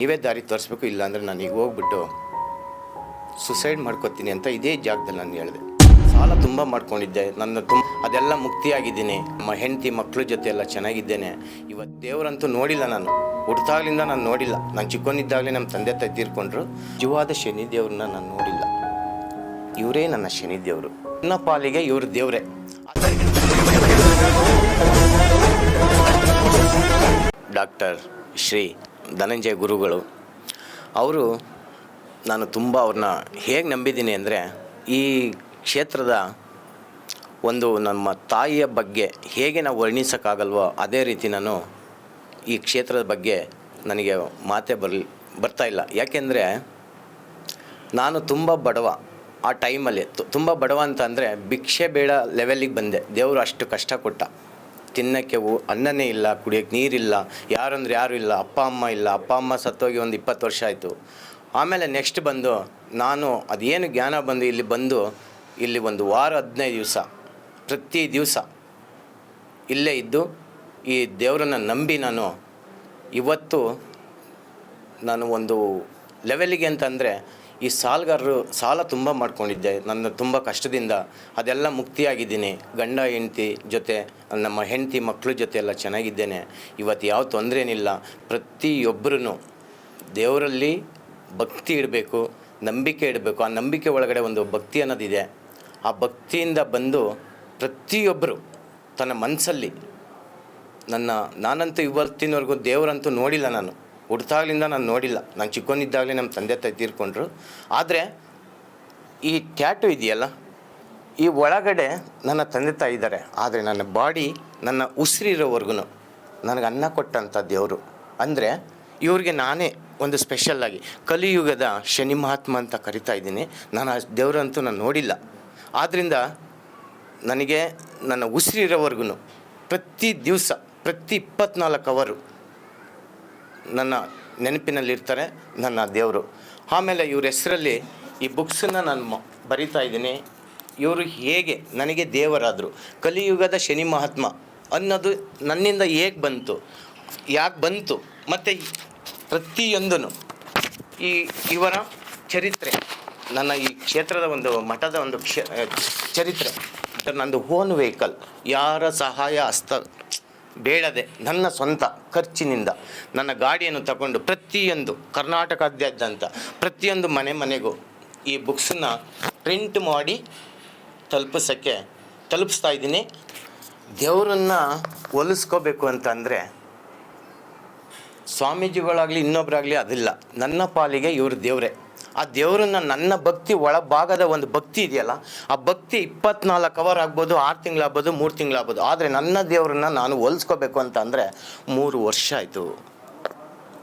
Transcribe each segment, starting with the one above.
ನೀವೇ ದಾರಿ ತೋರಿಸ್ಬೇಕು, ಇಲ್ಲಾಂದರೆ ನಾನು ಈಗ ಹೋಗ್ಬಿಟ್ಟು ಸುಸೈಡ್ ಮಾಡ್ಕೊತೀನಿ ಅಂತ ಇದೇ ಜಾಗದಲ್ಲಿ ನಾನು ಹೇಳಿದೆ. ಸಾಲ ತುಂಬ ಮಾಡ್ಕೊಂಡಿದ್ದೆ, ಅದೆಲ್ಲ ಮುಕ್ತಿಯಾಗಿದ್ದೀನಿ. ನಮ್ಮ ಹೆಂಡತಿ ಮಕ್ಕಳ ಜೊತೆ ಎಲ್ಲ ಚೆನ್ನಾಗಿದ್ದೇನೆ. ಇವತ್ತು ದೇವರಂತೂ ನೋಡಿಲ್ಲ, ನಾನು ಹುಟ್ಟಾಗ್ಲಿಂದ ನಾನು ನೋಡಿಲ್ಲ. ನಾನು ಚಿಕ್ಕವನಿದ್ದಾಗಲೇ ನಮ್ಮ ತಂದೆ ತಾಯಿ ತೀರ್ಕೊಂಡ್ರು. ನಿಜವಾದ ಶನಿ ದೇವ್ರನ್ನ ನಾನು ನೋಡಿಲ್ಲ. ಇವರೇ ನನ್ನ ಶನಿ ದೇವರು. ನನ್ನ ಪಾಲಿಗೆ ಇವರು ದೇವರೇ. ಡಾಕ್ಟರ್ ಶ್ರೀ ಧನಂಜಯ ಗುರುಗಳು ಅವರು, ನಾನು ತುಂಬ ಅವ್ರನ್ನ ಹೇಗೆ ನಂಬಿದ್ದೀನಿ ಅಂದರೆ, ಈ ಕ್ಷೇತ್ರದ ಒಂದು ನಮ್ಮ ತಾಯಿಯ ಬಗ್ಗೆ ಹೇಗೆ ನಾವು ವರ್ಣಿಸೋಕ್ಕಾಗಲ್ವೋ ಅದೇ ರೀತಿ ನಾನು ಈ ಕ್ಷೇತ್ರದ ಬಗ್ಗೆ ನನಗೆ ಮಾತೇ ಬರ್ತಾಯಿಲ್ಲ. ಯಾಕೆಂದರೆ ನಾನು ತುಂಬ ಬಡವ. ಆ ಟೈಮಲ್ಲಿ ತುಂಬ ಬಡವ ಅಂತ ಅಂದರೆ ಭಿಕ್ಷೆ ಬೇಡ ಲೆವೆಲ್ಲಿಗೆ ಬಂದೆ. ದೇವರು ಅಷ್ಟು ಕಷ್ಟ ಕೊಟ್ಟ. ತಿನ್ನೋಕ್ಕೆ ಅನ್ನನೇ ಇಲ್ಲ, ಕುಡಿಯೋಕ್ಕೆ ನೀರಿಲ್ಲ, ಯಾರಂದ್ರೆ ಯಾರೂ ಇಲ್ಲ, ಅಪ್ಪ ಅಮ್ಮ ಇಲ್ಲ. ಅಪ್ಪ ಅಮ್ಮ ಸತ್ತೋಗಿ ಒಂದು 20 ವರ್ಷ ಆಯಿತು. ಆಮೇಲೆ ನೆಕ್ಸ್ಟ್ ಬಂದು ನಾನು ಅದೇನು ಜ್ಞಾನ ಬಂದು ಇಲ್ಲಿ ಒಂದು ವಾರ 15 ದಿವಸ ಪ್ರತಿ ದಿವಸ ಇಲ್ಲೇ ಇದ್ದು ಈ ದೇವರನ್ನು ನಂಬಿ ಇವತ್ತು ನಾನು ಒಂದು ಲೆವೆಲಿಗೆ ಅಂತಂದರೆ, ಈ ಸಾಲಗಾರರು ಸಾಲ ತುಂಬ ಮಾಡ್ಕೊಂಡಿದ್ದೆ. ನನ್ನ ತುಂಬ ಕಷ್ಟದಿಂದ ಅದೆಲ್ಲ ಮುಕ್ತಿಯಾಗಿದ್ದೀನಿ. ಗಂಡ ಹೆಂಡತಿ ಜೊತೆ, ನಮ್ಮ ಹೆಂಡತಿ ಮಕ್ಕಳ ಜೊತೆ ಎಲ್ಲ ಚೆನ್ನಾಗಿದ್ದೇನೆ. ಇವತ್ತು ಯಾವ ತೊಂದರೆನಿಲ್ಲ. ಪ್ರತಿಯೊಬ್ಬರೂ ದೇವರಲ್ಲಿ ಭಕ್ತಿ ಇಡಬೇಕು, ನಂಬಿಕೆ ಇಡಬೇಕು. ಆ ನಂಬಿಕೆ ಒಳಗಡೆ ಒಂದು ಭಕ್ತಿ ಅನ್ನೋದಿದೆ. ಆ ಭಕ್ತಿಯಿಂದ ಬಂದು ಪ್ರತಿಯೊಬ್ಬರು ತನ್ನ ಮನಸ್ಸಲ್ಲಿ ನಾನಂತೂ ಇವತ್ತಿನವರೆಗೂ ದೇವರಂತೂ ನೋಡಿಲ್ಲ. ನಾನು ಹುಟ್ಟಾಗ್ಲಿಂದ ನಾನು ನೋಡಿಲ್ಲ. ನಾನು ಚಿಕ್ಕವನಿದ್ದಾಗಲೇ ನಮ್ಮ ತಂದೆ ತಾಯಿ ತೀರ್ಕೊಂಡ್ರು. ಆದರೆ ಈ ಟ್ಯಾಟು ಇದೆಯಲ್ಲ, ಈ ಒಳಗಡೆ ನನ್ನ ತಂದೆ ತಾಯಿ ಇದ್ದಾರೆ. ಆದರೆ ನನ್ನ ಬಾಡಿ, ನನ್ನ ಉಸಿರಿರೋವರೆಗೂ ನನಗೆ ಅನ್ನ ಕೊಟ್ಟಂಥ ದೇವರು. ಅಂದರೆ ಇವ್ರಿಗೆ ನಾನೇ ಒಂದು ಸ್ಪೆಷಲ್ಲಾಗಿ ಕಲಿಯುಗದ ಶನಿ ಮಹಾತ್ಮ ಅಂತ ಕರಿತಾ ಇದ್ದೀನಿ. ನಾನು ಆ ದೇವರಂತೂ ನಾನು ನೋಡಿಲ್ಲ. ಆದ್ದರಿಂದ ನನಗೆ ನನ್ನ ಉಸಿರಿರೋವರೆಗೂ ಪ್ರತಿ ದಿವಸ, ಪ್ರತಿ 24 ಅವರು ನನ್ನ ನೆನಪಿನಲ್ಲಿರ್ತಾರೆ ನನ್ನ ದೇವರು. ಆಮೇಲೆ ಇವ್ರ ಹೆಸರಲ್ಲಿ ಈ ಬುಕ್ಸನ್ನು ನಾನು ಬರಿತಾ ಇದ್ದೀನಿ. ಇವರು ಹೇಗೆ ನನಗೆ ದೇವರಾದರು, ಕಲಿಯುಗದ ಶನಿ ಮಹಾತ್ಮ ಅನ್ನೋದು ನನ್ನಿಂದ ಹೇಗೆ ಬಂತು, ಯಾಕೆ ಬಂತು, ಮತ್ತು ಪ್ರತಿಯೊಂದೂ ಇವರ ಚರಿತ್ರೆ, ನನ್ನ ಈ ಕ್ಷೇತ್ರದ ಒಂದು ಮಠದ ಒಂದು ಚರಿತ್ರೆ, ನಂದು ಓನ್ ವೆಹಿಕಲ್, ಯಾರ ಸಹಾಯ ಹಸ್ತ ಬೇಡದೆ ನನ್ನ ಸ್ವಂತ ಖರ್ಚಿನಿಂದ ನನ್ನ ಗಾಡಿಯನ್ನು ತಗೊಂಡು ಪ್ರತಿಯೊಂದು ಕರ್ನಾಟಕದಾದ್ಯಂತ ಪ್ರತಿಯೊಂದು ಮನೆಗೂ ಈ ಬುಕ್ಸನ್ನು ಪ್ರಿಂಟ್ ಮಾಡಿ ತಲುಪಿಸ್ತಾ ಇದ್ದೀನಿ. ದೇವರನ್ನು ಹೋಲಿಸ್ಕೋಬೇಕು ಅಂತಂದರೆ ಸ್ವಾಮೀಜಿಗಳಾಗಲಿ ಇನ್ನೊಬ್ಬರಾಗಲಿ ಅದಿಲ್ಲ. ನನ್ನ ಪಾಲಿಗೆ ಇವರು ದೇವರೇ. ಆ ದೇವರನ್ನು ನನ್ನ ಭಕ್ತಿ ಒಳಭಾಗದ ಒಂದು ಭಕ್ತಿ ಇದೆಯಲ್ಲ, ಆ ಭಕ್ತಿ 24 ಅವರ್ ಆಗ್ಬೋದು, 6 ತಿಂಗಳಾಗ್ಬೋದು, 3 ತಿಂಗಳಾಗ್ಬೋದು. ಆದರೆ ನನ್ನ ದೇವರನ್ನ ನಾನು ಹೋಲಿಸ್ಕೋಬೇಕು ಅಂತ ಅಂದರೆ 3 ವರ್ಷ ಆಯಿತು.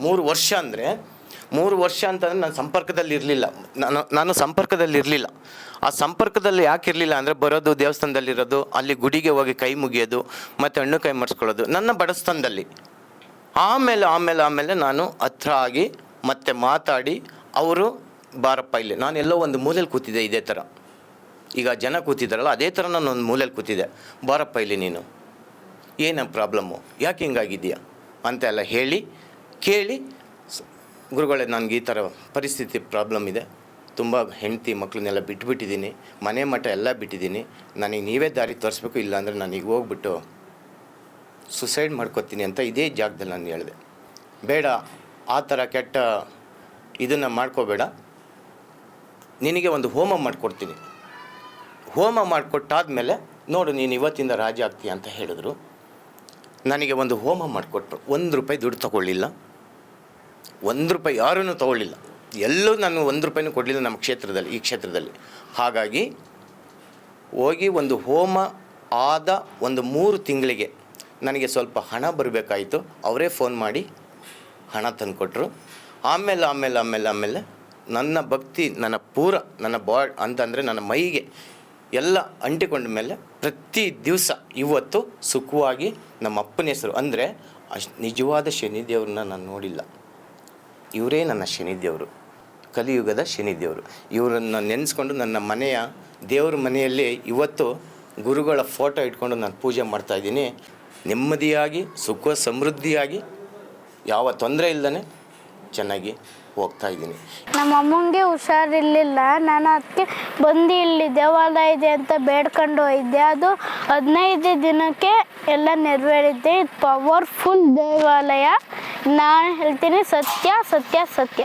3 ವರ್ಷ ಅಂದರೆ 3 ವರ್ಷ ಅಂತಂದರೆ ನಾನು ಸಂಪರ್ಕದಲ್ಲಿರಲಿಲ್ಲ. ಆ ಸಂಪರ್ಕದಲ್ಲಿ ಯಾಕೆ ಇರಲಿಲ್ಲ ಅಂದರೆ, ಬರೋದು ದೇವಸ್ಥಾನದಲ್ಲಿರೋದು, ಅಲ್ಲಿ ಗುಡಿಗೆ ಹೋಗಿ ಕೈ ಮುಗಿಯೋದು, ಮತ್ತು ಹಣ್ಣು ಕೈ ಮಾಡಿಸ್ಕೊಳ್ಳೋದು ನನ್ನ ಬಡಸ್ಥಾನದಲ್ಲಿ. ಆಮೇಲೆ ನಾನು ಹತ್ರ ಆಗಿ ಮತ್ತೆ ಮಾತಾಡಿ, ಅವರು ಬಾರಪ್ಪ ಇಲ್ಲಿ, ನಾನೆಲ್ಲೋ ಒಂದು ಮೂಲೆಯಲ್ಲಿ ಕೂತಿದ್ದೆ. ಇದೇ ಥರ ಈಗ ಜನ ಕೂತಿದ್ದಾರಲ್ಲ, ಅದೇ ಥರ ನಾನು ಒಂದು ಮೂಲೆಯಲ್ಲಿ ಕೂತಿದ್ದೆ. ಬಾರಪ್ಪ ಇಲ್ಲಿ, ನೀನು ಏನು ಪ್ರಾಬ್ಲಮ್ಮು, ಯಾಕೆ ಹಿಂಗಾಗಿದೆಯಾ ಅಂತೆಲ್ಲ ಕೇಳಿ, ಗುರುಗಳೇ ನನಗೆ ಈ ಥರ ಪರಿಸ್ಥಿತಿ ಪ್ರಾಬ್ಲಮ್ ಇದೆ, ತುಂಬ ಹೆಂಡತಿ ಮಕ್ಕಳನ್ನೆಲ್ಲ ಬಿಟ್ಬಿಟ್ಟಿದ್ದೀನಿ, ಮನೆ ಮಠ ಎಲ್ಲ ಬಿಟ್ಟಿದ್ದೀನಿ, ನನಗೆ ನೀವೇ ದಾರಿ ತೋರಿಸ್ಬೇಕು, ಇಲ್ಲಾಂದರೆ ನಾನು ಈಗ ಹೋಗ್ಬಿಟ್ಟು ಸುಸೈಡ್ ಮಾಡ್ಕೊತೀನಿ ಅಂತ ಇದೇ ಜಾಗದಲ್ಲಿ ನಾನು ಹೇಳಿದೆ. ಬೇಡ, ಆ ಥರ ಕೆಟ್ಟ ಇದನ್ನು ಮಾಡ್ಕೋಬೇಡ, ನಿನಗೆ ಒಂದು ಹೋಮ ಮಾಡಿಕೊಡ್ತೀನಿ, ಹೋಮ ಮಾಡಿಕೊಟ್ಟಾದ್ಮೇಲೆ ನೋಡು ನೀನು ಇವತ್ತಿಂದ ರಾಜ ಆಗ್ತೀಯ ಅಂತ ಹೇಳಿದ್ರು. ನನಗೆ ಒಂದು ಹೋಮ ಮಾಡಿಕೊಟ್ರು. 1 ರೂಪಾಯಿ ದುಡ್ಡು ತೊಗೊಳ್ಳಿಲ್ಲ, 1 ರೂಪಾಯಿ ಯಾರೂ ತೊಗೊಳ್ಳಿಲ್ಲ, ಎಲ್ಲೂ ನಾನು 1 ರೂಪಾಯಿನೂ ಕೊಡಲಿಲ್ಲ ನಮ್ಮ ಈ ಕ್ಷೇತ್ರದಲ್ಲಿ. ಹಾಗಾಗಿ ಹೋಗಿ ಒಂದು ಹೋಮ ಆದ ಒಂದು 3 ತಿಂಗಳಿಗೆ ನನಗೆ ಸ್ವಲ್ಪ ಹಣ ಬರಬೇಕಾಯಿತು. ಅವರೇ ಫೋನ್ ಮಾಡಿ ಹಣ ತಂದುಕೊಟ್ರು. ಆಮೇಲೆ ನನ್ನ ಭಕ್ತಿ ನನ್ನ ಬಾಡ್ ಅಂತಂದರೆ ನನ್ನ ಮೈಗೆ ಎಲ್ಲ ಅಂಟಿಕೊಂಡ ಮೇಲೆ ಪ್ರತಿ ದಿವಸ ಇವತ್ತು ಸುಖವಾಗಿ ನಮ್ಮ ಅಪ್ಪನ ಹೆಸರು ಅಂದರೆ ನಿಜವಾದ ಶನಿದೇವ್ರನ್ನ ನಾನು ನೋಡಿಲ್ಲ. ಇವರೇ ನನ್ನ ಶನಿದೇವರು, ಕಲಿಯುಗದ ಶನಿದೇವರು. ಇವರನ್ನು ನೆನೆಸ್ಕೊಂಡು ನನ್ನ ಮನೆಯ ದೇವ್ರ ಮನೆಯಲ್ಲಿ ಇವತ್ತು ಗುರುಗಳ ಫೋಟೋ ಇಟ್ಕೊಂಡು ನಾನು ಪೂಜೆ ಮಾಡ್ತಾಯಿದ್ದೀನಿ. ನೆಮ್ಮದಿಯಾಗಿ ಸುಖ ಸಮೃದ್ಧಿಯಾಗಿ ಯಾವ ತೊಂದರೆ ಇಲ್ಲದೇ ಚೆನ್ನಾಗಿ ಹೋಗ್ತಾ ಇದ್ದೀನಿ. ನಮ್ಮ ಅಮ್ಮಂಗೆ ಹುಷಾರಿರಲಿಲ್ಲ, ನಾನು ಅದಕ್ಕೆ ಬಂದು ಇಲ್ಲಿ ದೇವಾಲಯ ಇದೆ ಅಂತ ಬೇಡ್ಕೊಂಡು ಹೋಗಿದ್ದೆ. ಅದು 15 ದಿನಕ್ಕೆ ಎಲ್ಲ ನೆರವೇರಿದ್ದೆ. ಇದು ಪವರ್ಫುಲ್ ದೇವಾಲಯ. ನಾನು ಹೇಳ್ತೀನಿ, ಸತ್ಯ ಸತ್ಯ ಸತ್ಯ.